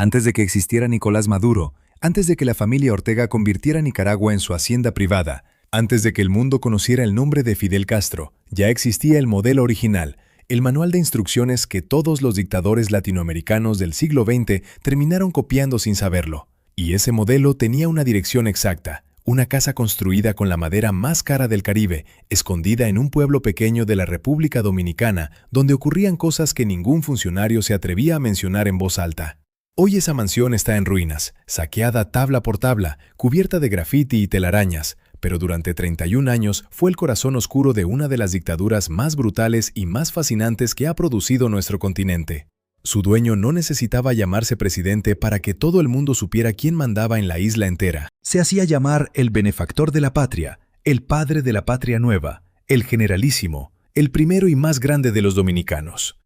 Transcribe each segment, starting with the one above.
Antes de que existiera Nicolás Maduro, antes de que la familia Ortega convirtiera Nicaragua en su hacienda privada, antes de que el mundo conociera el nombre de Fidel Castro, ya existía el modelo original, el manual de instrucciones que todos los dictadores latinoamericanos del siglo XX terminaron copiando sin saberlo. Y ese modelo tenía una dirección exacta, una casa construida con la madera más cara del Caribe, escondida en un pueblo pequeño de la República Dominicana, donde ocurrían cosas que ningún funcionario se atrevía a mencionar en voz alta. Hoy esa mansión está en ruinas, saqueada tabla por tabla, cubierta de grafiti y telarañas, pero durante 31 años fue el corazón oscuro de una de las dictaduras más brutales y más fascinantes que ha producido nuestro continente. Su dueño no necesitaba llamarse presidente para que todo el mundo supiera quién mandaba en la isla entera. Se hacía llamar el benefactor de la patria, el padre de la patria nueva, el generalísimo, el primero y más grande de los dominicanos.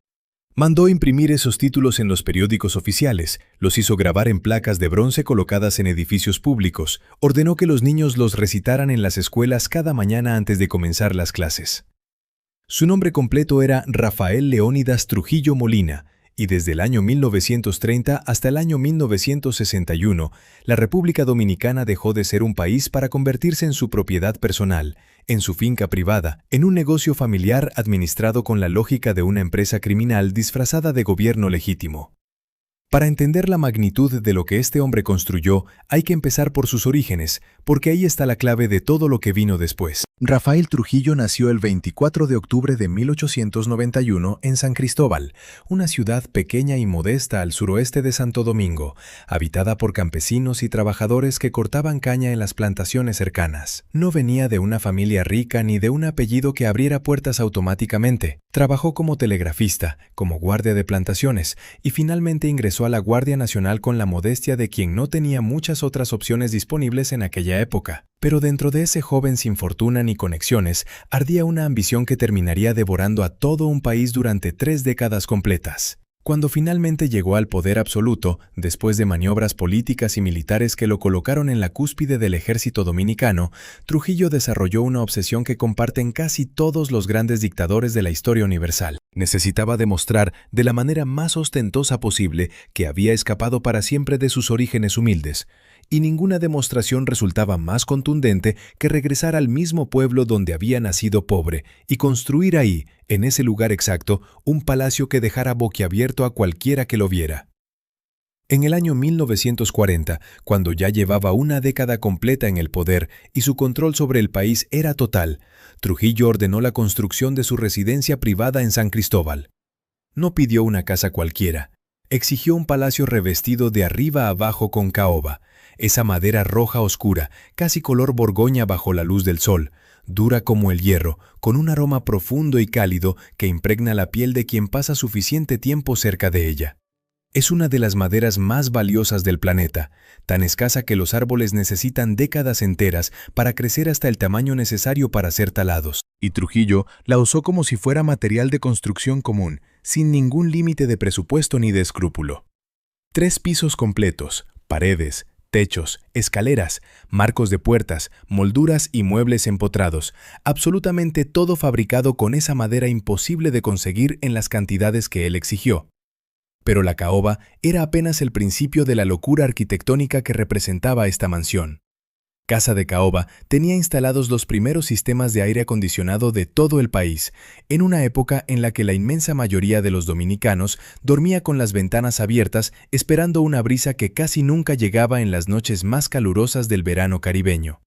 Mandó imprimir esos títulos en los periódicos oficiales, los hizo grabar en placas de bronce colocadas en edificios públicos, ordenó que los niños los recitaran en las escuelas cada mañana antes de comenzar las clases. Su nombre completo era Rafael Leónidas Trujillo Molina, y desde el año 1930 hasta el año 1961, la República Dominicana dejó de ser un país para convertirse en su propiedad personal, en su finca privada, en un negocio familiar administrado con la lógica de una empresa criminal disfrazada de gobierno legítimo. Para entender la magnitud de lo que este hombre construyó, hay que empezar por sus orígenes, porque ahí está la clave de todo lo que vino después. Rafael Trujillo nació el 24 de octubre de 1891 en San Cristóbal, una ciudad pequeña y modesta al suroeste de Santo Domingo, habitada por campesinos y trabajadores que cortaban caña en las plantaciones cercanas. No venía de una familia rica ni de un apellido que abriera puertas automáticamente. Trabajó como telegrafista, como guardia de plantaciones, y finalmente ingresó a la Guardia Nacional con la modestia de quien no tenía muchas otras opciones disponibles en aquella época. Pero dentro de ese joven sin fortuna ni conexiones, ardía una ambición que terminaría devorando a todo un país durante 3 décadas completas. Cuando finalmente llegó al poder absoluto, después de maniobras políticas y militares que lo colocaron en la cúspide del ejército dominicano, Trujillo desarrolló una obsesión que comparten casi todos los grandes dictadores de la historia universal. Necesitaba demostrar de la manera más ostentosa posible que había escapado para siempre de sus orígenes humildes, y ninguna demostración resultaba más contundente que regresar al mismo pueblo donde había nacido pobre y construir ahí, en ese lugar exacto, un palacio que dejara boquiabierto a cualquiera que lo viera. En el año 1940, cuando ya llevaba una década completa en el poder y su control sobre el país era total, Trujillo ordenó la construcción de su residencia privada en San Cristóbal. No pidió una casa cualquiera. Exigió un palacio revestido de arriba a abajo con caoba, esa madera roja oscura, casi color borgoña bajo la luz del sol, dura como el hierro, con un aroma profundo y cálido que impregna la piel de quien pasa suficiente tiempo cerca de ella. Es una de las maderas más valiosas del planeta, tan escasa que los árboles necesitan décadas enteras para crecer hasta el tamaño necesario para ser talados. Y Trujillo la usó como si fuera material de construcción común, sin ningún límite de presupuesto ni de escrúpulo. 3 pisos completos, paredes, techos, escaleras, marcos de puertas, molduras y muebles empotrados, absolutamente todo fabricado con esa madera imposible de conseguir en las cantidades que él exigió. Pero la caoba era apenas el principio de la locura arquitectónica que representaba esta mansión. Casa de Caoba tenía instalados los primeros sistemas de aire acondicionado de todo el país, en una época en la que la inmensa mayoría de los dominicanos dormía con las ventanas abiertas esperando una brisa que casi nunca llegaba en las noches más calurosas del verano caribeño.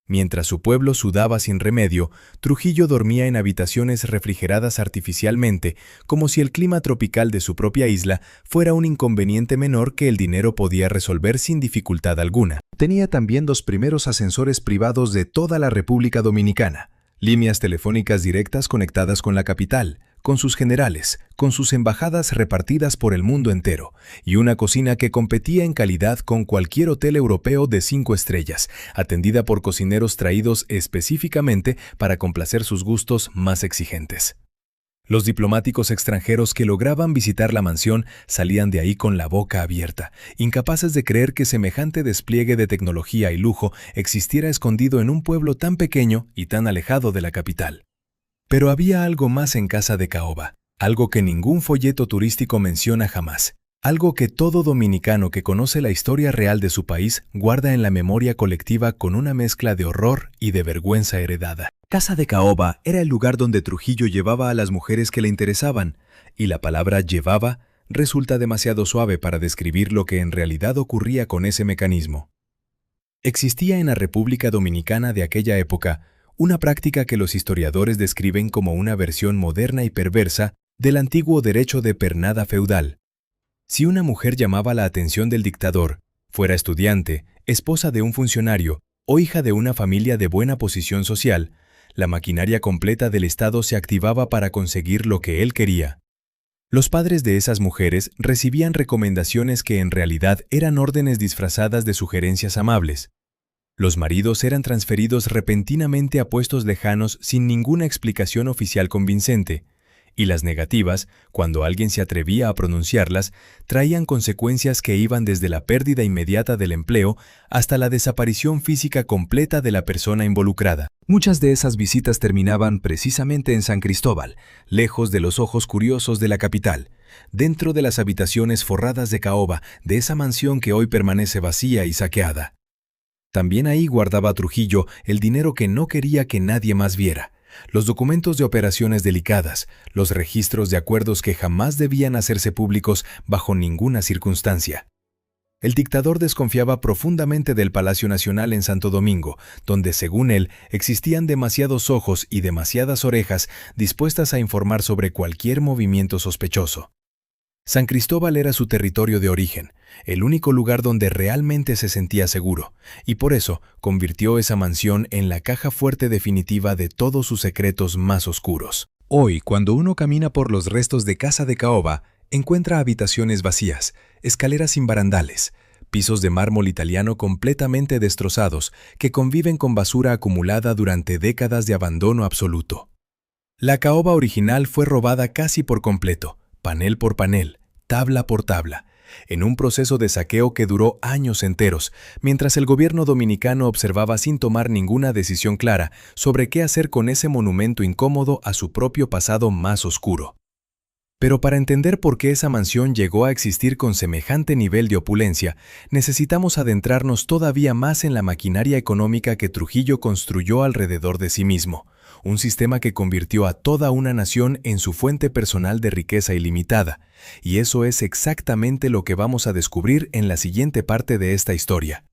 Mientras su pueblo sudaba sin remedio, Trujillo dormía en habitaciones refrigeradas artificialmente, como si el clima tropical de su propia isla fuera un inconveniente menor que el dinero podía resolver sin dificultad alguna. Tenía también los primeros ascensores privados de toda la República Dominicana, líneas telefónicas directas conectadas con la capital, con sus generales, con sus embajadas repartidas por el mundo entero, y una cocina que competía en calidad con cualquier hotel europeo de 5 estrellas, atendida por cocineros traídos específicamente para complacer sus gustos más exigentes. Los diplomáticos extranjeros que lograban visitar la mansión salían de ahí con la boca abierta, incapaces de creer que semejante despliegue de tecnología y lujo existiera escondido en un pueblo tan pequeño y tan alejado de la capital. Pero había algo más en casa de Caoba, algo que ningún folleto turístico menciona jamás. Algo que todo dominicano que conoce la historia real de su país guarda en la memoria colectiva con una mezcla de horror y de vergüenza heredada. Casa de Caoba era el lugar donde Trujillo llevaba a las mujeres que le interesaban, y la palabra llevaba resulta demasiado suave para describir lo que en realidad ocurría con ese mecanismo. Existía en la República Dominicana de aquella época una práctica que los historiadores describen como una versión moderna y perversa del antiguo derecho de pernada feudal. Si una mujer llamaba la atención del dictador, fuera estudiante, esposa de un funcionario o hija de una familia de buena posición social, la maquinaria completa del Estado se activaba para conseguir lo que él quería. Los padres de esas mujeres recibían recomendaciones que en realidad eran órdenes disfrazadas de sugerencias amables. Los maridos eran transferidos repentinamente a puestos lejanos sin ninguna explicación oficial convincente, y las negativas, cuando alguien se atrevía a pronunciarlas, traían consecuencias que iban desde la pérdida inmediata del empleo hasta la desaparición física completa de la persona involucrada. Muchas de esas visitas terminaban precisamente en San Cristóbal, lejos de los ojos curiosos de la capital, dentro de las habitaciones forradas de caoba de esa mansión que hoy permanece vacía y saqueada. También ahí guardaba Trujillo el dinero que no quería que nadie más viera, los documentos de operaciones delicadas, los registros de acuerdos que jamás debían hacerse públicos bajo ninguna circunstancia. El dictador desconfiaba profundamente del Palacio Nacional en Santo Domingo, donde, según él, existían demasiados ojos y demasiadas orejas dispuestas a informar sobre cualquier movimiento sospechoso. San Cristóbal era su territorio de origen, el único lugar donde realmente se sentía seguro, y por eso convirtió esa mansión en la caja fuerte definitiva de todos sus secretos más oscuros. Hoy, cuando uno camina por los restos de Casa de Caoba, encuentra habitaciones vacías, escaleras sin barandales, pisos de mármol italiano completamente destrozados que conviven con basura acumulada durante décadas de abandono absoluto. La caoba original fue robada casi por completo, panel por panel, tabla por tabla, en un proceso de saqueo que duró años enteros, mientras el gobierno dominicano observaba sin tomar ninguna decisión clara sobre qué hacer con ese monumento incómodo a su propio pasado más oscuro. Pero para entender por qué esa mansión llegó a existir con semejante nivel de opulencia, necesitamos adentrarnos todavía más en la maquinaria económica que Trujillo construyó alrededor de sí mismo, un sistema que convirtió a toda una nación en su fuente personal de riqueza ilimitada, y eso es exactamente lo que vamos a descubrir en la siguiente parte de esta historia.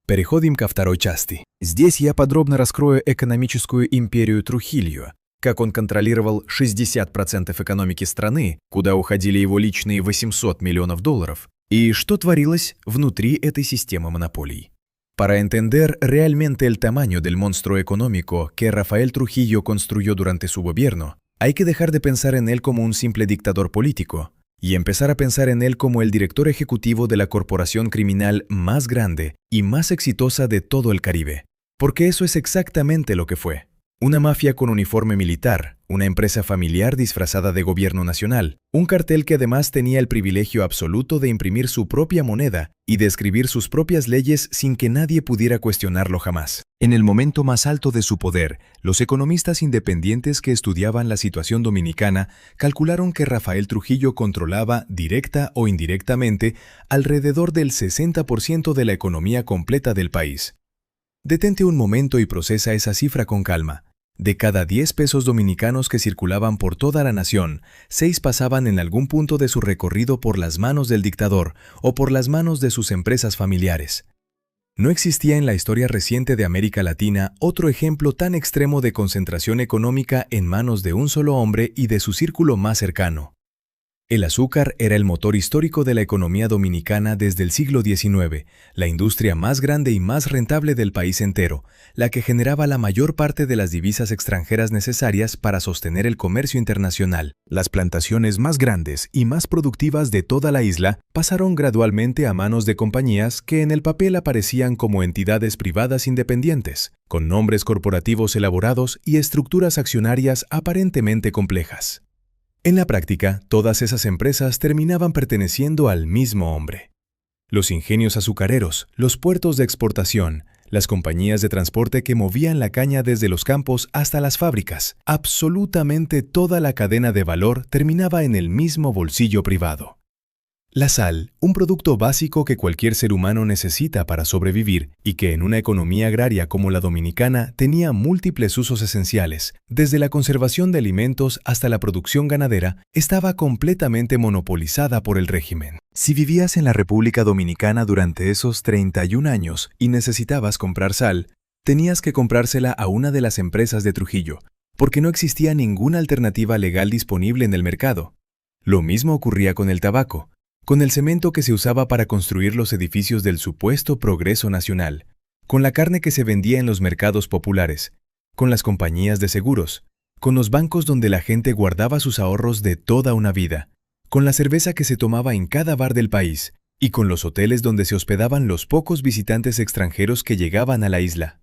Переходим ко второй части. Здесь я подробно раскрою экономическую империю Трухильо, как он контролировал 60% экономики страны, куда уходили его личные $800 миллионов, и что творилось внутри этой системы монополий. Para entender realmente el tamaño del monstruo económico que Rafael Trujillo construyó durante su gobierno, hay que dejar de pensar en él como un simple dictador político y empezar a pensar en él como el director ejecutivo de la corporación criminal más grande y más exitosa de todo el Caribe. Porque eso es exactamente lo que fue. Una mafia con uniforme militar, una empresa familiar disfrazada de gobierno nacional, un cartel que además tenía el privilegio absoluto de imprimir su propia moneda y de escribir sus propias leyes sin que nadie pudiera cuestionarlo jamás. En el momento más alto de su poder, los economistas independientes que estudiaban la situación dominicana calcularon que Rafael Trujillo controlaba, directa o indirectamente, alrededor del 60% de la economía completa del país. Detente un momento y procesa esa cifra con calma. De cada 10 pesos dominicanos que circulaban por toda la nación, 6 pasaban en algún punto de su recorrido por las manos del dictador o por las manos de sus empresas familiares. No existía en la historia reciente de América Latina otro ejemplo tan extremo de concentración económica en manos de un solo hombre y de su círculo más cercano. El azúcar era el motor histórico de la economía dominicana desde el siglo XIX, la industria más grande y más rentable del país entero, la que generaba la mayor parte de las divisas extranjeras necesarias para sostener el comercio internacional. Las plantaciones más grandes y más productivas de toda la isla pasaron gradualmente a manos de compañías que en el papel aparecían como entidades privadas independientes, con nombres corporativos elaborados y estructuras accionarias aparentemente complejas. En la práctica, todas esas empresas terminaban perteneciendo al mismo hombre. Los ingenios azucareros, los puertos de exportación, las compañías de transporte que movían la caña desde los campos hasta las fábricas, absolutamente toda la cadena de valor terminaba en el mismo bolsillo privado. La sal, un producto básico que cualquier ser humano necesita para sobrevivir y que en una economía agraria como la dominicana tenía múltiples usos esenciales, desde la conservación de alimentos hasta la producción ganadera, estaba completamente monopolizada por el régimen. Si vivías en la República Dominicana durante esos 31 años y necesitabas comprar sal, tenías que comprársela a una de las empresas de Trujillo, porque no existía ninguna alternativa legal disponible en el mercado. Lo mismo ocurría con el tabaco, con el cemento que se usaba para construir los edificios del supuesto progreso nacional, con la carne que se vendía en los mercados populares, con las compañías de seguros, con los bancos donde la gente guardaba sus ahorros de toda una vida, con la cerveza que se tomaba en cada bar del país y con los hoteles donde se hospedaban los pocos visitantes extranjeros que llegaban a la isla.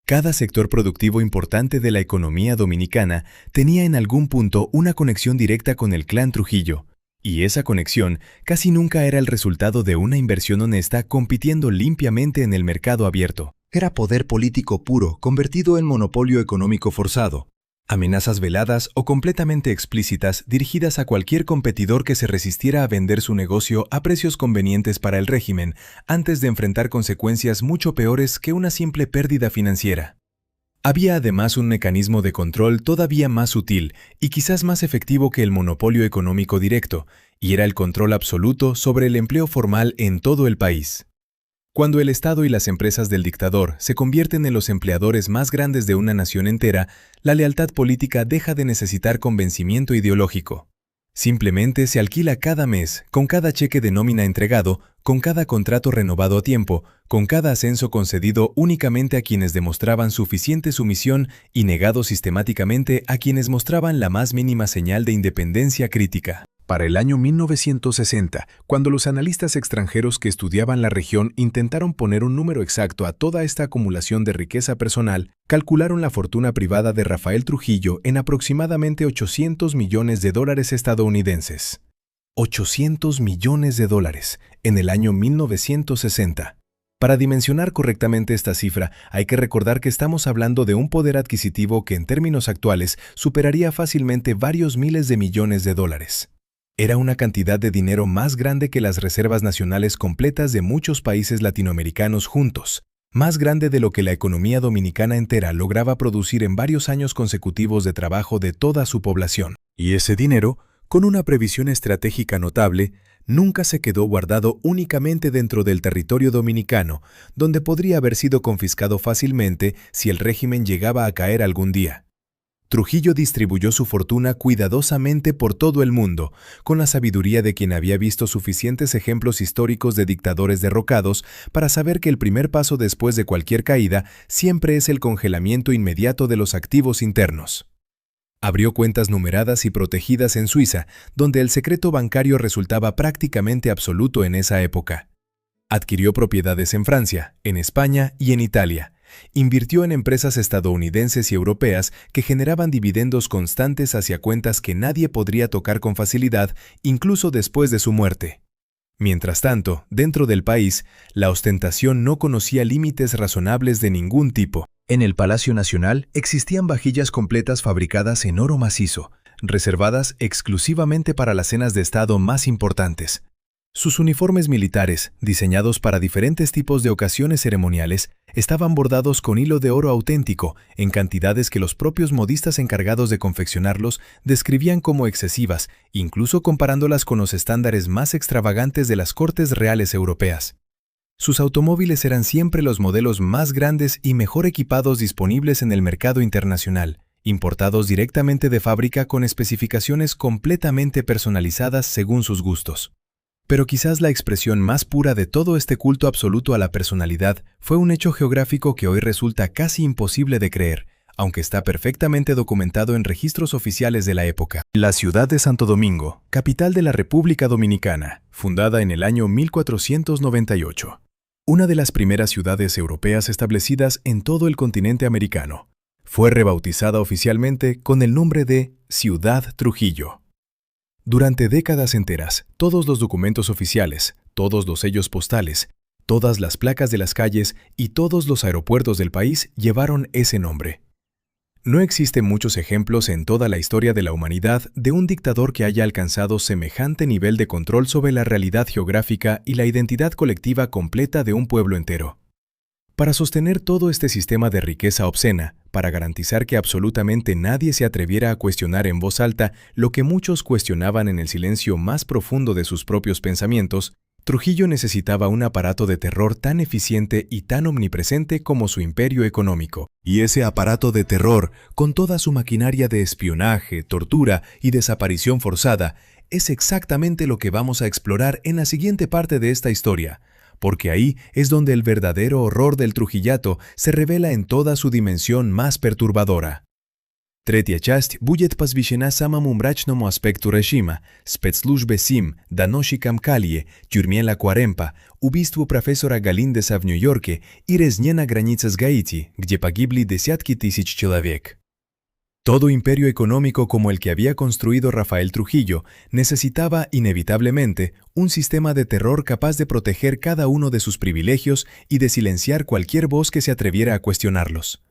Cada sector productivo importante de la economía dominicana tenía en algún punto una conexión directa con el clan Trujillo, y esa conexión casi nunca era el resultado de una inversión honesta compitiendo limpiamente en el mercado abierto. Era poder político puro convertido en monopolio económico forzado, amenazas veladas o completamente explícitas dirigidas a cualquier competidor que se resistiera a vender su negocio a precios convenientes para el régimen antes de enfrentar consecuencias mucho peores que una simple pérdida financiera. Había además un mecanismo de control todavía más sutil y quizás más efectivo que el monopolio económico directo, y era el control absoluto sobre el empleo formal en todo el país. Cuando el Estado y las empresas del dictador se convierten en los empleadores más grandes de una nación entera, la lealtad política deja de necesitar convencimiento ideológico. Simplemente se alquila cada mes, con cada cheque de nómina entregado, con cada contrato renovado a tiempo, con cada ascenso concedido únicamente a quienes demostraban suficiente sumisión y negado sistemáticamente a quienes mostraban la más mínima señal de independencia crítica. Para el año 1960, cuando los analistas extranjeros que estudiaban la región intentaron poner un número exacto a toda esta acumulación de riqueza personal, calcularon la fortuna privada de Rafael Trujillo en aproximadamente $800 millones estadounidenses. $800 millones en el año 1960. Para dimensionar correctamente esta cifra, hay que recordar que estamos hablando de un poder adquisitivo que en términos actuales superaría fácilmente varios miles de millones de dólares. Era una cantidad de dinero más grande que las reservas nacionales completas de muchos países latinoamericanos juntos, más grande de lo que la economía dominicana entera lograba producir en varios años consecutivos de trabajo de toda su población. Y ese dinero, con una previsión estratégica notable, nunca se quedó guardado únicamente dentro del territorio dominicano, donde podría haber sido confiscado fácilmente si el régimen llegaba a caer algún día. Trujillo distribuyó su fortuna cuidadosamente por todo el mundo, con la sabiduría de quien había visto suficientes ejemplos históricos de dictadores derrocados para saber que el primer paso después de cualquier caída siempre es el congelamiento inmediato de los activos internos. Abrió cuentas numeradas y protegidas en Suiza, donde el secreto bancario resultaba prácticamente absoluto en esa época. Adquirió propiedades en Francia, en España y en Italia. Invirtió en empresas estadounidenses y europeas que generaban dividendos constantes hacia cuentas que nadie podría tocar con facilidad, incluso después de su muerte. Mientras tanto, dentro del país, la ostentación no conocía límites razonables de ningún tipo. En el Palacio Nacional existían vajillas completas fabricadas en oro macizo, reservadas exclusivamente para las cenas de Estado más importantes. Sus uniformes militares, diseñados para diferentes tipos de ocasiones ceremoniales, estaban bordados con hilo de oro auténtico en cantidades que los propios modistas encargados de confeccionarlos describían como excesivas, incluso comparándolas con los estándares más extravagantes de las cortes reales europeas. Sus automóviles eran siempre los modelos más grandes y mejor equipados disponibles en el mercado internacional, importados directamente de fábrica con especificaciones completamente personalizadas según sus gustos. Pero quizás la expresión más pura de todo este culto absoluto a la personalidad fue un hecho geográfico que hoy resulta casi imposible de creer, aunque está perfectamente documentado en registros oficiales de la época. La ciudad de Santo Domingo, capital de la República Dominicana, fundada en el año 1498. Una de las primeras ciudades europeas establecidas en todo el continente americano. Fue rebautizada oficialmente con el nombre de Ciudad Trujillo. Durante décadas enteras, todos los documentos oficiales, todos los sellos postales, todas las placas de las calles y todos los aeropuertos del país llevaron ese nombre. No existen muchos ejemplos en toda la historia de la humanidad de un dictador que haya alcanzado semejante nivel de control sobre la realidad geográfica y la identidad colectiva completa de un pueblo entero. Para sostener todo este sistema de riqueza obscena, para garantizar que absolutamente nadie se atreviera a cuestionar en voz alta lo que muchos cuestionaban en el silencio más profundo de sus propios pensamientos, Trujillo necesitaba un aparato de terror tan eficiente y tan omnipresente como su imperio económico. Y ese aparato de terror, con toda su maquinaria de espionaje, tortura y desaparición forzada, es exactamente lo que vamos a explorar en la siguiente parte de esta historia, porque ahí es donde el verdadero horror del Trujillato se revela en toda su dimensión más perturbadora. Третя часть будет посвящена самому мрачному аспекту режима, спецслужбе СИМ, доносчикам Калье, тюрьме Ла Куаремпа, убийству профессора Галиндеса в Нью-Йорке и резне на границе с Гаити, где погибли десятки тысяч человек. Todo imperio económico como el que había construido Rafael Trujillo necesitaba inevitablemente un sistema de terror capaz de proteger cada uno de sus privilegios y de silenciar cualquier voz que se atreviera a cuestionarlos.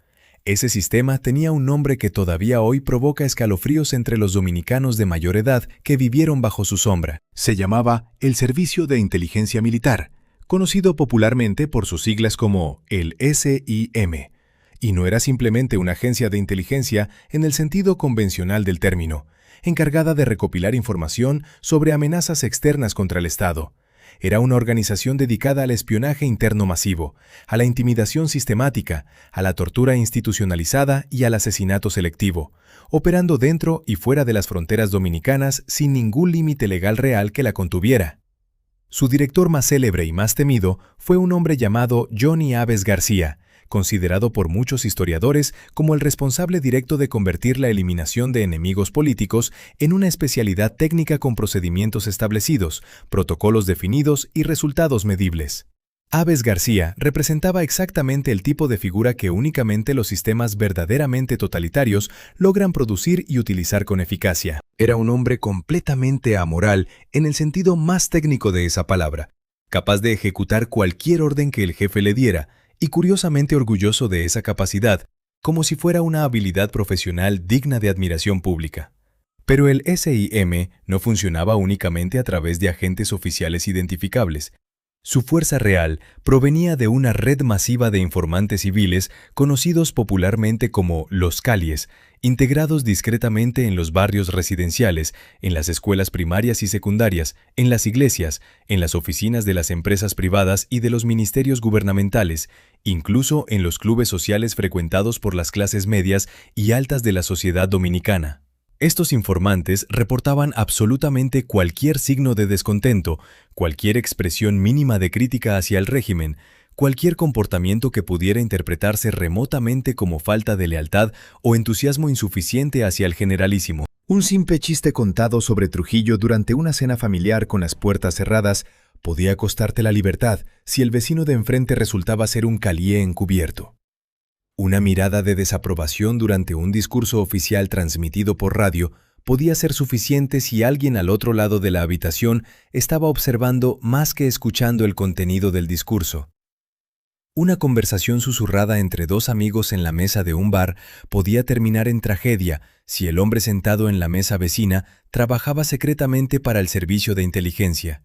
Ese sistema tenía un nombre que todavía hoy provoca escalofríos entre los dominicanos de mayor edad que vivieron bajo su sombra. Se llamaba el Servicio de Inteligencia Militar, conocido popularmente por sus siglas como el SIM. Y no era simplemente una agencia de inteligencia en el sentido convencional del término, encargada de recopilar información sobre amenazas externas contra el Estado. Era una organización dedicada al espionaje interno masivo, a la intimidación sistemática, a la tortura institucionalizada y al asesinato selectivo, operando dentro y fuera de las fronteras dominicanas sin ningún límite legal real que la contuviera. Su director más célebre y más temido fue un hombre llamado Johnny Aves García, considerado por muchos historiadores como el responsable directo de convertir la eliminación de enemigos políticos en una especialidad técnica con procedimientos establecidos, protocolos definidos y resultados medibles. Aves García representaba exactamente el tipo de figura que únicamente los sistemas verdaderamente totalitarios logran producir y utilizar con eficacia. Era un hombre completamente amoral en el sentido más técnico de esa palabra, capaz de ejecutar cualquier orden que el jefe le diera, y curiosamente orgulloso de esa capacidad, como si fuera una habilidad profesional digna de admiración pública. Pero el SIM no funcionaba únicamente a través de agentes oficiales identificables. Su fuerza real provenía de una red masiva de informantes civiles conocidos popularmente como los Calies, integrados discretamente en los barrios residenciales, en las escuelas primarias y secundarias, en las iglesias, en las oficinas de las empresas privadas y de los ministerios gubernamentales, incluso en los clubes sociales frecuentados por las clases medias y altas de la sociedad dominicana. Estos informantes reportaban absolutamente cualquier signo de descontento, cualquier expresión mínima de crítica hacia el régimen, cualquier comportamiento que pudiera interpretarse remotamente como falta de lealtad o entusiasmo insuficiente hacia el generalísimo. Un simple chiste contado sobre Trujillo durante una cena familiar con las puertas cerradas podía costarte la libertad si el vecino de enfrente resultaba ser un calié encubierto. Una mirada de desaprobación durante un discurso oficial transmitido por radio podía ser suficiente si alguien al otro lado de la habitación estaba observando más que escuchando el contenido del discurso. Una conversación susurrada entre dos amigos en la mesa de un bar podía terminar en tragedia si el hombre sentado en la mesa vecina trabajaba secretamente para el servicio de inteligencia.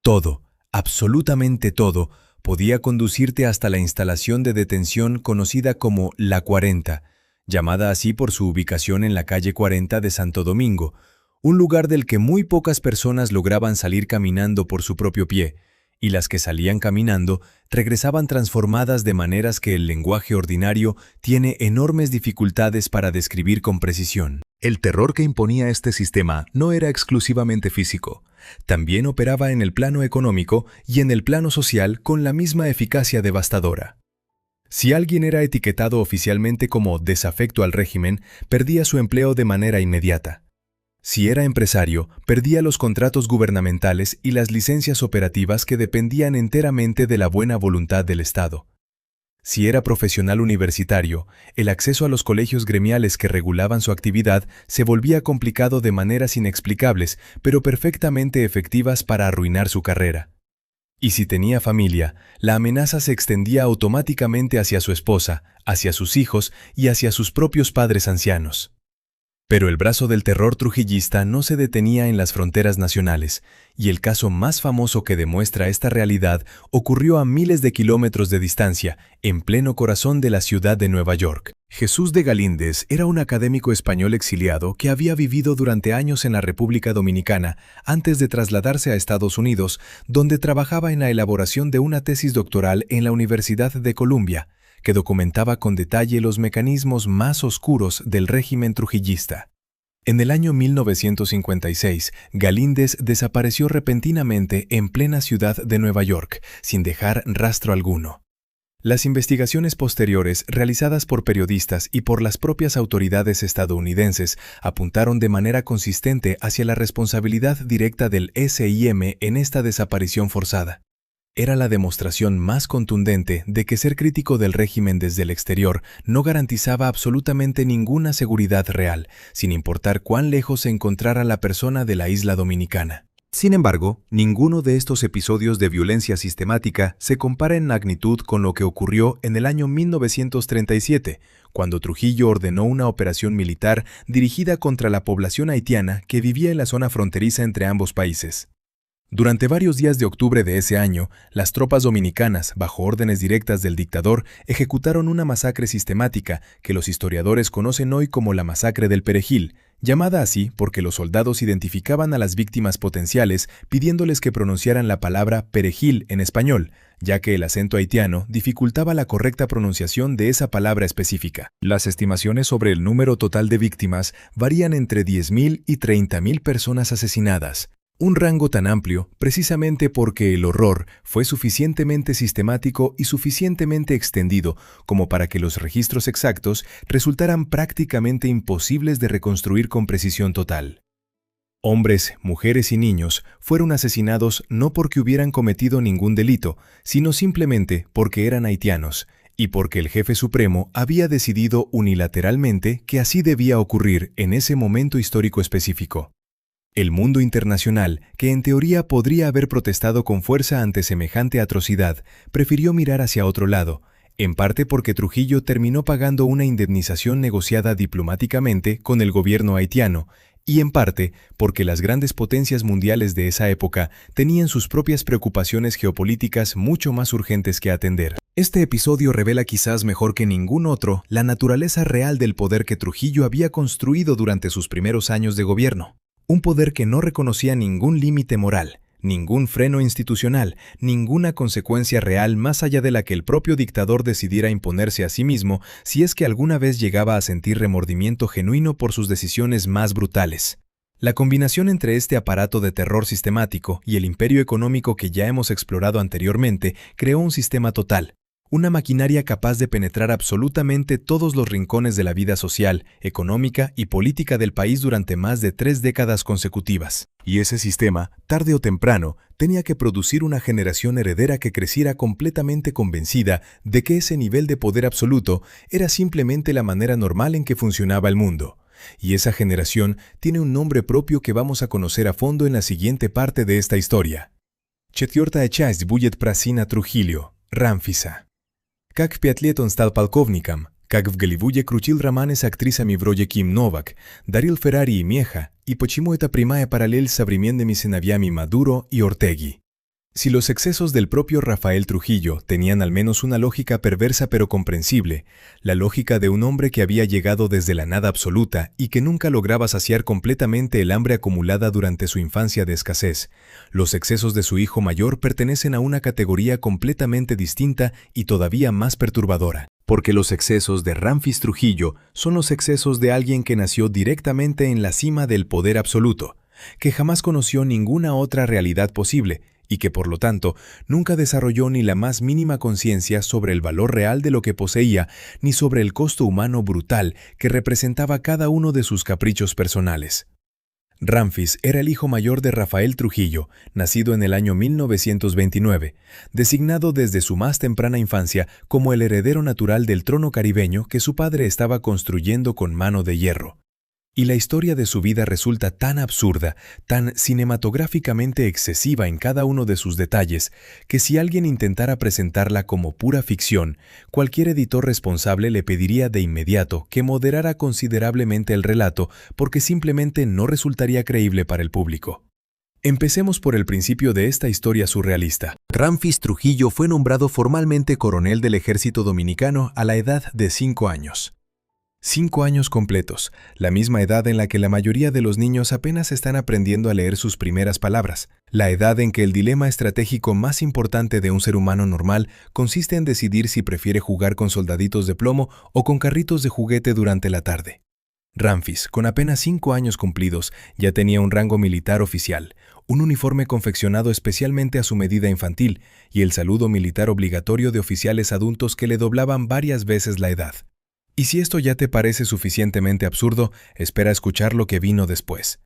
Todo, absolutamente todo, podía conducirte hasta la instalación de detención conocida como La 40, llamada así por su ubicación en la calle 40 de Santo Domingo, un lugar del que muy pocas personas lograban salir caminando por su propio pie, y las que salían caminando regresaban transformadas de maneras que el lenguaje ordinario tiene enormes dificultades para describir con precisión. El terror que imponía este sistema no era exclusivamente físico. También operaba en el plano económico y en el plano social con la misma eficacia devastadora. Si alguien era etiquetado oficialmente como desafecto al régimen, perdía su empleo de manera inmediata. Si era empresario, perdía los contratos gubernamentales y las licencias operativas que dependían enteramente de la buena voluntad del Estado. Si era profesional universitario, el acceso a los colegios gremiales que regulaban su actividad se volvía complicado de maneras inexplicables, pero perfectamente efectivas para arruinar su carrera. Y si tenía familia, la amenaza se extendía automáticamente hacia su esposa, hacia sus hijos y hacia sus propios padres ancianos. Pero el brazo del terror trujillista no se detenía en las fronteras nacionales, y el caso más famoso que demuestra esta realidad ocurrió a miles de kilómetros de distancia, en pleno corazón de la ciudad de Nueva York. Jesús de Galíndez era un académico español exiliado que había vivido durante años en la República Dominicana antes de trasladarse a Estados Unidos, donde trabajaba en la elaboración de una tesis doctoral en la Universidad de Columbia, que documentaba con detalle los mecanismos más oscuros del régimen trujillista. En el año 1956, Galíndez desapareció repentinamente en plena ciudad de Nueva York, sin dejar rastro alguno. Las investigaciones posteriores, realizadas por periodistas y por las propias autoridades estadounidenses, apuntaron de manera consistente hacia la responsabilidad directa del SIM en esta desaparición forzada. Era la demostración más contundente de que ser crítico del régimen desde el exterior no garantizaba absolutamente ninguna seguridad real, sin importar cuán lejos se encontrara la persona de la isla dominicana. Sin embargo, ninguno de estos episodios de violencia sistemática se compara en magnitud con lo que ocurrió en el año 1937, cuando Trujillo ordenó una operación militar dirigida contra la población haitiana que vivía en la zona fronteriza entre ambos países. Durante varios días de octubre de ese año, las tropas dominicanas, bajo órdenes directas del dictador, ejecutaron una masacre sistemática que los historiadores conocen hoy como la Masacre del Perejil, llamada así porque los soldados identificaban a las víctimas potenciales pidiéndoles que pronunciaran la palabra perejil en español, ya que el acento haitiano dificultaba la correcta pronunciación de esa palabra específica. Las estimaciones sobre el número total de víctimas varían entre 10.000 y 30.000 personas asesinadas. Un rango tan amplio precisamente porque el horror fue suficientemente sistemático y suficientemente extendido como para que los registros exactos resultaran prácticamente imposibles de reconstruir con precisión total. Hombres, mujeres y niños fueron asesinados no porque hubieran cometido ningún delito, sino simplemente porque eran haitianos, y porque el jefe supremo había decidido unilateralmente que así debía ocurrir en ese momento histórico específico. El mundo internacional, que en teoría podría haber protestado con fuerza ante semejante atrocidad, prefirió mirar hacia otro lado, en parte porque Trujillo terminó pagando una indemnización negociada diplomáticamente con el gobierno haitiano, y en parte porque las grandes potencias mundiales de esa época tenían sus propias preocupaciones geopolíticas mucho más urgentes que atender. Este episodio revela quizás mejor que ningún otro la naturaleza real del poder que Trujillo había construido durante sus primeros años de gobierno. Un poder que no reconocía ningún límite moral, ningún freno institucional, ninguna consecuencia real más allá de la que el propio dictador decidiera imponerse a sí mismo si es que alguna vez llegaba a sentir remordimiento genuino por sus decisiones más brutales. La combinación entre este aparato de terror sistemático y el imperio económico que ya hemos explorado anteriormente creó un sistema total. Una maquinaria capaz de penetrar absolutamente todos los rincones de la vida social, económica y política del país durante más de 3 décadas consecutivas. Y ese sistema, tarde o temprano, tenía que producir una generación heredera que creciera completamente convencida de que ese nivel de poder absoluto era simplemente la manera normal en que funcionaba el mundo. Y esa generación tiene un nombre propio que vamos a conocer a fondo en la siguiente parte de esta historia. Четвертая часть будет про сына Трухильо, Рамфиса. Как в 5 лет он стал полковником, как в Голливуде крутил романы с актрисами вроде Ким Новак, дарил Феррари и Меха, и почему это прямая параллель с современными сыновьями Мадуро и Ортегui. Si los excesos del propio Rafael Trujillo tenían al menos una lógica perversa pero comprensible, la lógica de un hombre que había llegado desde la nada absoluta y que nunca lograba saciar completamente el hambre acumulada durante su infancia de escasez, los excesos de su hijo mayor pertenecen a una categoría completamente distinta y todavía más perturbadora. Porque los excesos de Ramfis Trujillo son los excesos de alguien que nació directamente en la cima del poder absoluto, que jamás conoció ninguna otra realidad posible, y que por lo tanto nunca desarrolló ni la más mínima conciencia sobre el valor real de lo que poseía, ni sobre el costo humano brutal que representaba cada uno de sus caprichos personales. Ramfis era el hijo mayor de Rafael Trujillo, nacido en el año 1929, designado desde su más temprana infancia como el heredero natural del trono caribeño que su padre estaba construyendo con mano de hierro. Y la historia de su vida resulta tan absurda, tan cinematográficamente excesiva en cada uno de sus detalles, que si alguien intentara presentarla como pura ficción, cualquier editor responsable le pediría de inmediato que moderara considerablemente el relato porque simplemente no resultaría creíble para el público. Empecemos por el principio de esta historia surrealista. Ramfis Trujillo fue nombrado formalmente coronel del ejército dominicano a la edad de 5 años. 5 años completos, la misma edad en la que la mayoría de los niños apenas están aprendiendo a leer sus primeras palabras, la edad en que el dilema estratégico más importante de un ser humano normal consiste en decidir si prefiere jugar con soldaditos de plomo o con carritos de juguete durante la tarde. Ramfis, con apenas 5 años cumplidos, ya tenía un rango militar oficial, un uniforme confeccionado especialmente a su medida infantil y el saludo militar obligatorio de oficiales adultos que le doblaban varias veces la edad. Y si esto ya te parece suficientemente absurdo, espera escuchar lo que vino después.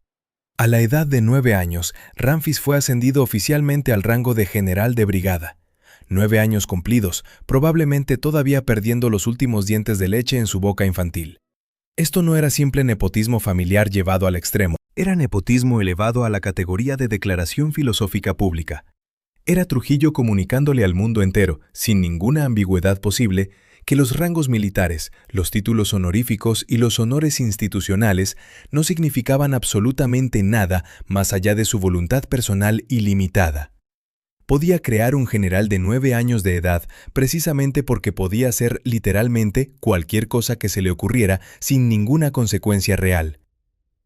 A la edad de 9 años, Ramfis fue ascendido oficialmente al rango de general de brigada. 9 años cumplidos, probablemente todavía perdiendo los últimos dientes de leche en su boca infantil. Esto no era simple nepotismo familiar llevado al extremo, era nepotismo elevado a la categoría de declaración filosófica pública. Era Trujillo comunicándole al mundo entero, sin ninguna ambigüedad posible, que los rangos militares, los títulos honoríficos y los honores institucionales no significaban absolutamente nada más allá de su voluntad personal ilimitada. Podía crear un general de 9 años de edad precisamente porque podía hacer literalmente cualquier cosa que se le ocurriera sin ninguna consecuencia real.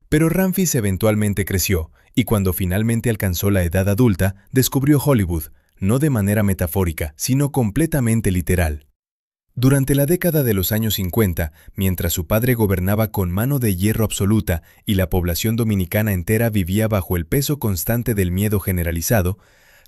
Pero Ramfis eventualmente creció y cuando finalmente alcanzó la edad adulta, descubrió Hollywood, no de manera metafórica, sino completamente literal. Durante la década de los años 50, mientras su padre gobernaba con mano de hierro absoluta y la población dominicana entera vivía bajo el peso constante del miedo generalizado,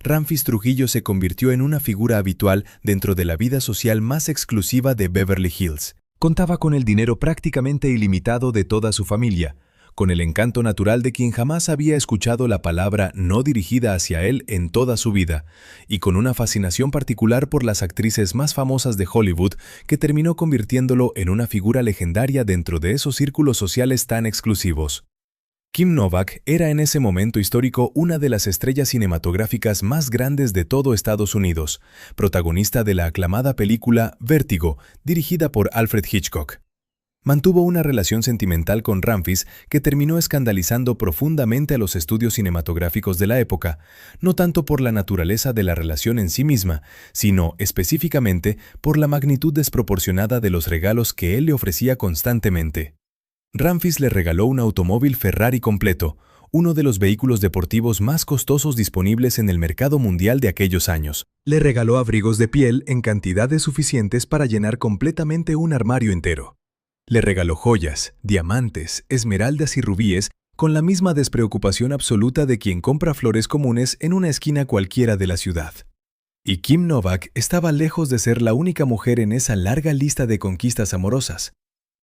Ramfis Trujillo se convirtió en una figura habitual dentro de la vida social más exclusiva de Beverly Hills. Contaba con el dinero prácticamente ilimitado de toda su familia, con el encanto natural de quien jamás había escuchado la palabra no dirigida hacia él en toda su vida, y con una fascinación particular por las actrices más famosas de Hollywood que terminó convirtiéndolo en una figura legendaria dentro de esos círculos sociales tan exclusivos. Kim Novak era en ese momento histórico una de las estrellas cinematográficas más grandes de todo Estados Unidos, protagonista de la aclamada película Vértigo, dirigida por Alfred Hitchcock. Mantuvo una relación sentimental con Ramfis que terminó escandalizando profundamente a los estudios cinematográficos de la época, no tanto por la naturaleza de la relación en sí misma, sino específicamente por la magnitud desproporcionada de los regalos que él le ofrecía constantemente. Ramfis le regaló un automóvil Ferrari completo, uno de los vehículos deportivos más costosos disponibles en el mercado mundial de aquellos años. Le regaló abrigos de piel en cantidades suficientes para llenar completamente un armario entero. Le regaló joyas, diamantes, esmeraldas y rubíes con la misma despreocupación absoluta de quien compra flores comunes en una esquina cualquiera de la ciudad. Y Kim Novak estaba lejos de ser la única mujer en esa larga lista de conquistas amorosas.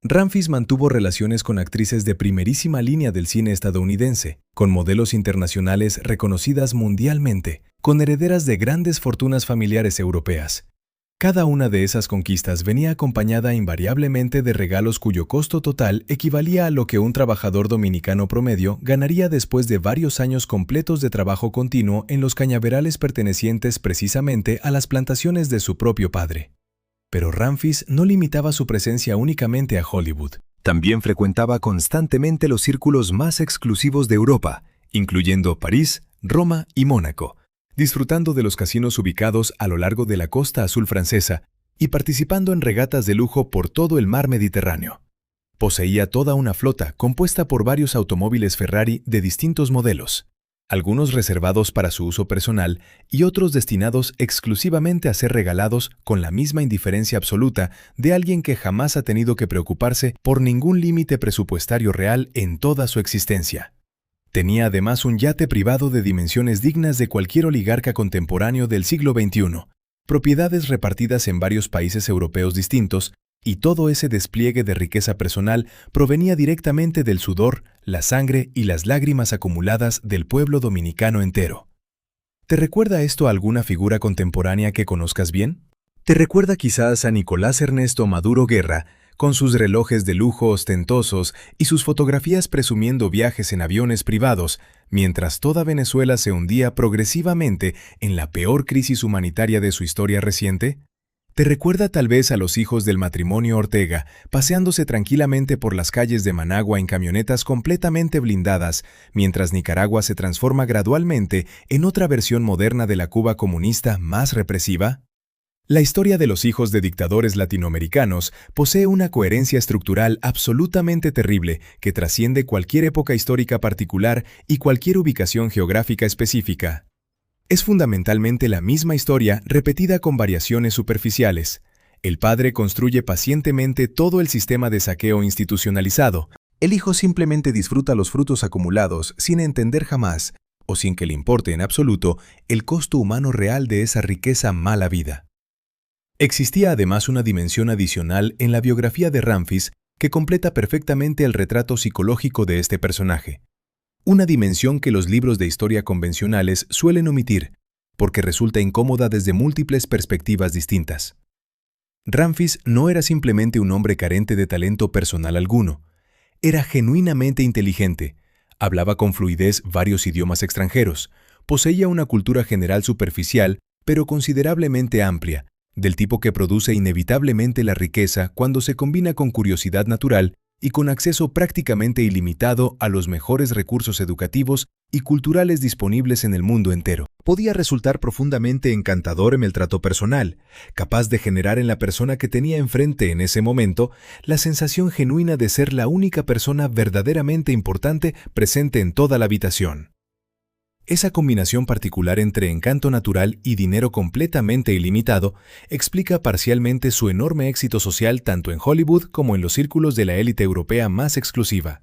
Ramfis mantuvo relaciones con actrices de primerísima línea del cine estadounidense, con modelos internacionales reconocidas mundialmente, con herederas de grandes fortunas familiares europeas. Cada una de esas conquistas venía acompañada invariablemente de regalos cuyo costo total equivalía a lo que un trabajador dominicano promedio ganaría después de varios años completos de trabajo continuo en los cañaverales pertenecientes precisamente a las plantaciones de su propio padre. Pero Ramfis no limitaba su presencia únicamente a Hollywood. También frecuentaba constantemente los círculos más exclusivos de Europa, incluyendo París, Roma y Mónaco, disfrutando de los casinos ubicados a lo largo de la costa azul francesa y participando en regatas de lujo por todo el mar Mediterráneo. Poseía toda una flota compuesta por varios automóviles Ferrari de distintos modelos, algunos reservados para su uso personal y otros destinados exclusivamente a ser regalados con la misma indiferencia absoluta de alguien que jamás ha tenido que preocuparse por ningún límite presupuestario real en toda su existencia. Tenía además un yate privado de dimensiones dignas de cualquier oligarca contemporáneo del siglo XXI, propiedades repartidas en varios países europeos distintos, y todo ese despliegue de riqueza personal provenía directamente del sudor, la sangre y las lágrimas acumuladas del pueblo dominicano entero. ¿Te recuerda esto a alguna figura contemporánea que conozcas bien? ¿Te recuerda quizás a Nicolás Ernesto Maduro Guerra, con sus relojes de lujo ostentosos y sus fotografías presumiendo viajes en aviones privados, mientras toda Venezuela se hundía progresivamente en la peor crisis humanitaria de su historia reciente? ¿Te recuerda tal vez a los hijos del matrimonio Ortega paseándose tranquilamente por las calles de Managua en camionetas completamente blindadas, mientras Nicaragua se transforma gradualmente en otra versión moderna de la Cuba comunista más represiva? La historia de los hijos de dictadores latinoamericanos posee una coherencia estructural absolutamente terrible que trasciende cualquier época histórica particular y cualquier ubicación geográfica específica. Es fundamentalmente la misma historia repetida con variaciones superficiales. El padre construye pacientemente todo el sistema de saqueo institucionalizado. El hijo simplemente disfruta los frutos acumulados sin entender jamás, o sin que le importe en absoluto, el costo humano real de esa riqueza mal habida. Existía además una dimensión adicional en la biografía de Ramfis que completa perfectamente el retrato psicológico de este personaje. Una dimensión que los libros de historia convencionales suelen omitir, porque resulta incómoda desde múltiples perspectivas distintas. Ramfis no era simplemente un hombre carente de talento personal alguno. Era genuinamente inteligente, hablaba con fluidez varios idiomas extranjeros, poseía una cultura general superficial, pero considerablemente amplia, del tipo que produce inevitablemente la riqueza cuando se combina con curiosidad natural y con acceso prácticamente ilimitado a los mejores recursos educativos y culturales disponibles en el mundo entero. Podía resultar profundamente encantador en el trato personal, capaz de generar en la persona que tenía enfrente en ese momento la sensación genuina de ser la única persona verdaderamente importante presente en toda la habitación. Esa combinación particular entre encanto natural y dinero completamente ilimitado explica parcialmente su enorme éxito social tanto en Hollywood como en los círculos de la élite europea más exclusiva.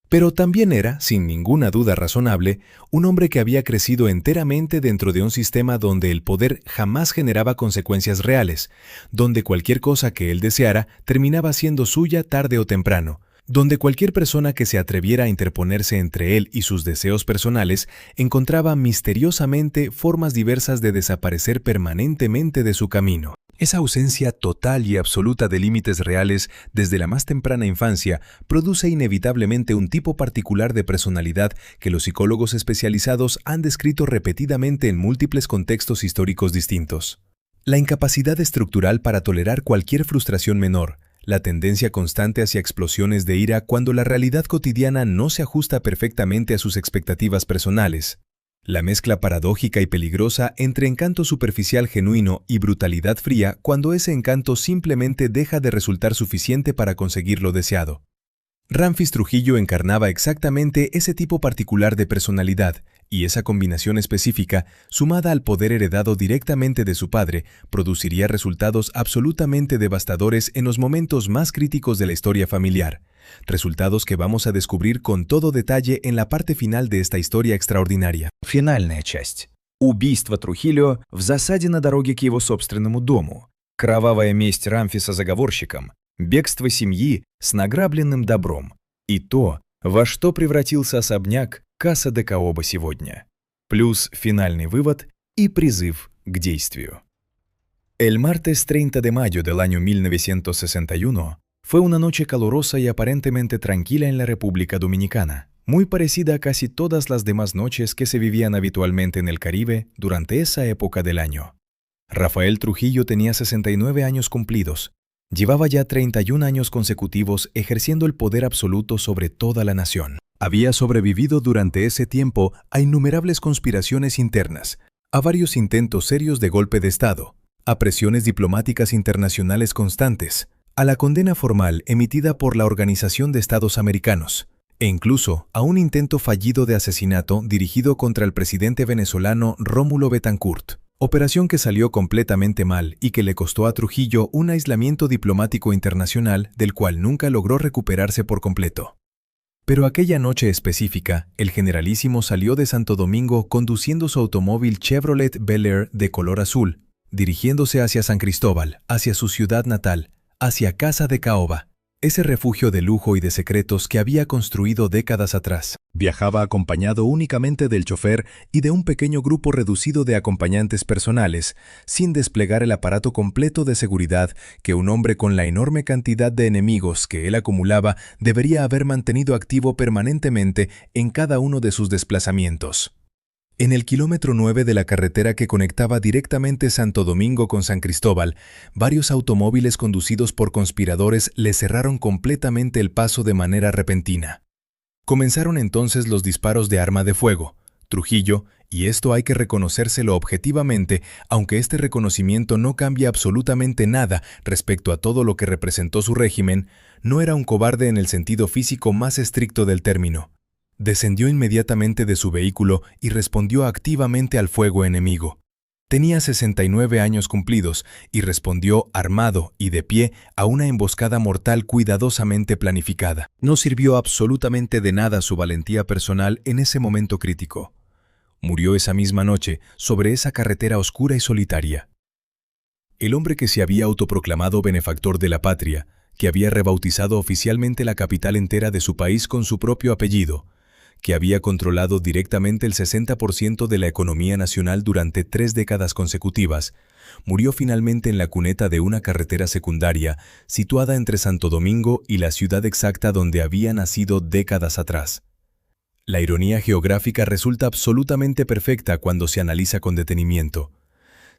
Pero también era, sin ninguna duda razonable, un hombre que había crecido enteramente dentro de un sistema donde el poder jamás generaba consecuencias reales, donde cualquier cosa que él deseara terminaba siendo suya tarde o temprano, donde cualquier persona que se atreviera a interponerse entre él y sus deseos personales encontraba misteriosamente formas diversas de desaparecer permanentemente de su camino. Esa ausencia total y absoluta de límites reales desde la más temprana infancia produce inevitablemente un tipo particular de personalidad que los psicólogos especializados han descrito repetidamente en múltiples contextos históricos distintos. La incapacidad estructural para tolerar cualquier frustración menor, la tendencia constante hacia explosiones de ira cuando la realidad cotidiana no se ajusta perfectamente a sus expectativas personales, la mezcla paradójica y peligrosa entre encanto superficial genuino y brutalidad fría cuando ese encanto simplemente deja de resultar suficiente para conseguir lo deseado. Ramfis Trujillo encarnaba exactamente ese tipo particular de personalidad, y esa combinación específica, sumada al poder heredado directamente de su padre, produciría resultados absolutamente devastadores en los momentos más críticos de la historia familiar, resultados que vamos a descubrir con todo detalle en la parte final de esta historia extraordinaria. Финальная часть. Убийство Трухильо в засаде на дороге к его собственному дому. Кровавая месть Рамфиса заговорщикам. Бегство семьи с награбленным добром. И то, во что превратился особняк Каса де Каоба сегодня. Плюс финальный вывод и призыв к действию. El martes 30 de mayo del año 1961 fue una noche calurosa y aparentemente tranquila en la República Dominicana, muy parecida a casi todas las demás noches que se vivían habitualmente en el Caribe durante esa época del año. Rafael Trujillo tenía 69 años cumplidos. Llevaba ya 31 años consecutivos ejerciendo el poder absoluto sobre toda la nación. Había sobrevivido durante ese tiempo a innumerables conspiraciones internas, a varios intentos serios de golpe de Estado, a presiones diplomáticas internacionales constantes, a la condena formal emitida por la Organización de Estados Americanos, e incluso a un intento fallido de asesinato dirigido contra el presidente venezolano Rómulo Betancourt. Operación que salió completamente mal y que le costó a Trujillo un aislamiento diplomático internacional del cual nunca logró recuperarse por completo. Pero aquella noche específica, el generalísimo salió de Santo Domingo conduciendo su automóvil Chevrolet Bel Air de color azul, dirigiéndose hacia San Cristóbal, hacia su ciudad natal, hacia Casa de Caoba. ese refugio de lujo y de secretos que había construido décadas atrás. Viajaba acompañado únicamente del chofer y de un pequeño grupo reducido de acompañantes personales, sin desplegar el aparato completo de seguridad que un hombre con la enorme cantidad de enemigos que él acumulaba debería haber mantenido activo permanentemente en cada uno de sus desplazamientos. En el kilómetro 9 de la carretera que conectaba directamente Santo Domingo con San Cristóbal, varios automóviles conducidos por conspiradores le cerraron completamente el paso de manera repentina. Comenzaron entonces los disparos de arma de fuego. Trujillo, y esto hay que reconocérselo objetivamente, aunque este reconocimiento no cambia absolutamente nada respecto a todo lo que representó su régimen, no era un cobarde en el sentido físico más estricto del término. Descendió inmediatamente de su vehículo y respondió activamente al fuego enemigo. Tenía 69 años cumplidos y respondió armado y de pie a una emboscada mortal cuidadosamente planificada. No sirvió absolutamente de nada su valentía personal en ese momento crítico. Murió esa misma noche sobre esa carretera oscura y solitaria. El hombre que se había autoproclamado benefactor de la patria, que había rebautizado oficialmente la capital entera de su país con su propio apellido, que había controlado directamente el 60% de la economía nacional durante 3 décadas consecutivas, murió finalmente en la cuneta de una carretera secundaria situada entre Santo Domingo y la ciudad exacta donde había nacido décadas atrás. La ironía geográfica resulta absolutamente perfecta cuando se analiza con detenimiento.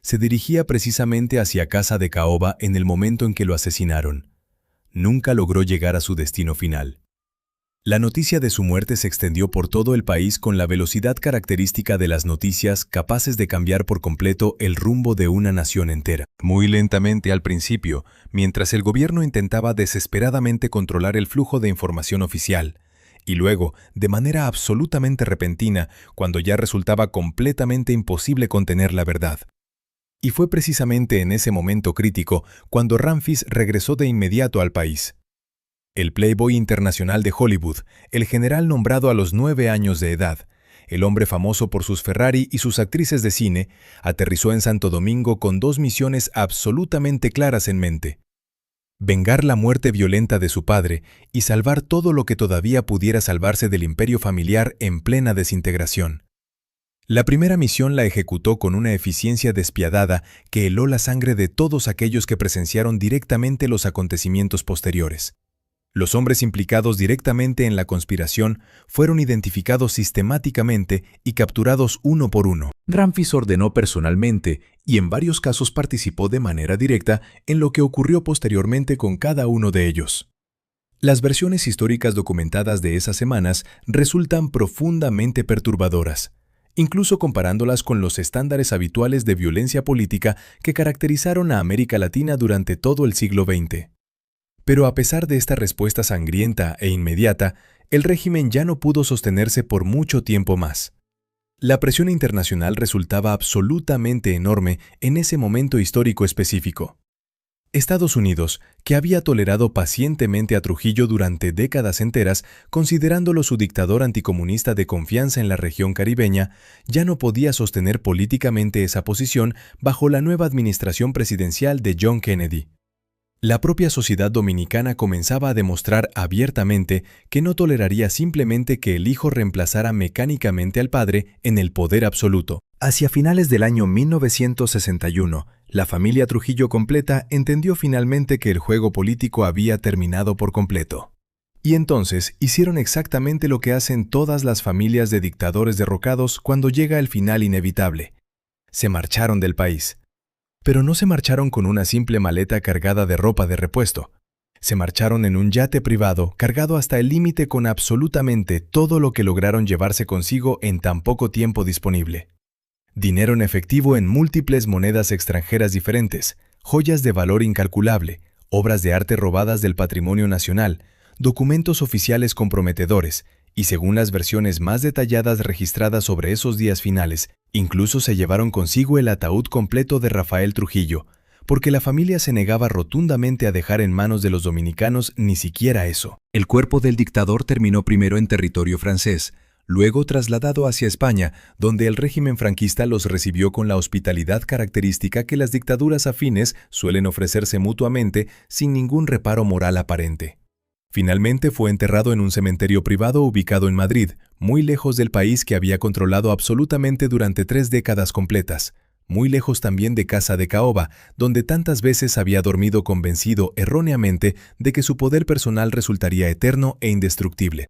Se dirigía precisamente hacia Casa de Caoba en el momento en que lo asesinaron. Nunca logró llegar a su destino final. La noticia de su muerte se extendió por todo el país con la velocidad característica de las noticias capaces de cambiar por completo el rumbo de una nación entera. Muy lentamente al principio, mientras el gobierno intentaba desesperadamente controlar el flujo de información oficial, y luego, de manera absolutamente repentina, cuando ya resultaba completamente imposible contener la verdad. Y fue precisamente en ese momento crítico cuando Ramphis regresó de inmediato al país. El playboy internacional de Hollywood, el general nombrado a los 9 años de edad, el hombre famoso por sus Ferrari y sus actrices de cine, aterrizó en Santo Domingo con 2 misiones absolutamente claras en mente: vengar la muerte violenta de su padre y salvar todo lo que todavía pudiera salvarse del imperio familiar en plena desintegración. La primera misión la ejecutó con una eficiencia despiadada que heló la sangre de todos aquellos que presenciaron directamente los acontecimientos posteriores. Los hombres implicados directamente en la conspiración fueron identificados sistemáticamente y capturados uno por uno. Ramphis ordenó personalmente y en varios casos participó de manera directa en lo que ocurrió posteriormente con cada uno de ellos. Las versiones históricas documentadas de esas semanas resultan profundamente perturbadoras, incluso comparándolas con los estándares habituales de violencia política que caracterizaron a América Latina durante todo el siglo XX. Pero a pesar de esta respuesta sangrienta e inmediata, el régimen ya no pudo sostenerse por mucho tiempo más. La presión internacional resultaba absolutamente enorme en ese momento histórico específico. Estados Unidos, que había tolerado pacientemente a Trujillo durante décadas enteras, considerándolo su dictador anticomunista de confianza en la región caribeña, ya no podía sostener políticamente esa posición bajo la nueva administración presidencial de John Kennedy. La propia sociedad dominicana comenzaba a demostrar abiertamente que no toleraría simplemente que el hijo reemplazara mecánicamente al padre en el poder absoluto. Hacia finales del año 1961, la familia Trujillo completa entendió finalmente que el juego político había terminado por completo. Y entonces hicieron exactamente lo que hacen todas las familias de dictadores derrocados cuando llega el final inevitable. Se marcharon del país. Pero no se marcharon con una simple maleta cargada de ropa de repuesto. Se marcharon en un yate privado cargado hasta el límite con absolutamente todo lo que lograron llevarse consigo en tan poco tiempo disponible. Dinero en efectivo en múltiples monedas extranjeras diferentes, joyas de valor incalculable, obras de arte robadas del patrimonio nacional, documentos oficiales comprometedores, y según las versiones más detalladas registradas sobre esos días finales, incluso se llevaron consigo el ataúd completo de Rafael Trujillo, porque la familia se negaba rotundamente a dejar en manos de los dominicanos ni siquiera eso. El cuerpo del dictador terminó primero en territorio francés, luego trasladado hacia España, donde el régimen franquista los recibió con la hospitalidad característica que las dictaduras afines suelen ofrecerse mutuamente sin ningún reparo moral aparente. Finalmente fue enterrado en un cementerio privado ubicado en Madrid, muy lejos del país que había controlado absolutamente durante 3 décadas completas, muy lejos también de Casa de Caoba, donde tantas veces había dormido convencido erróneamente de que su poder personal resultaría eterno e indestructible.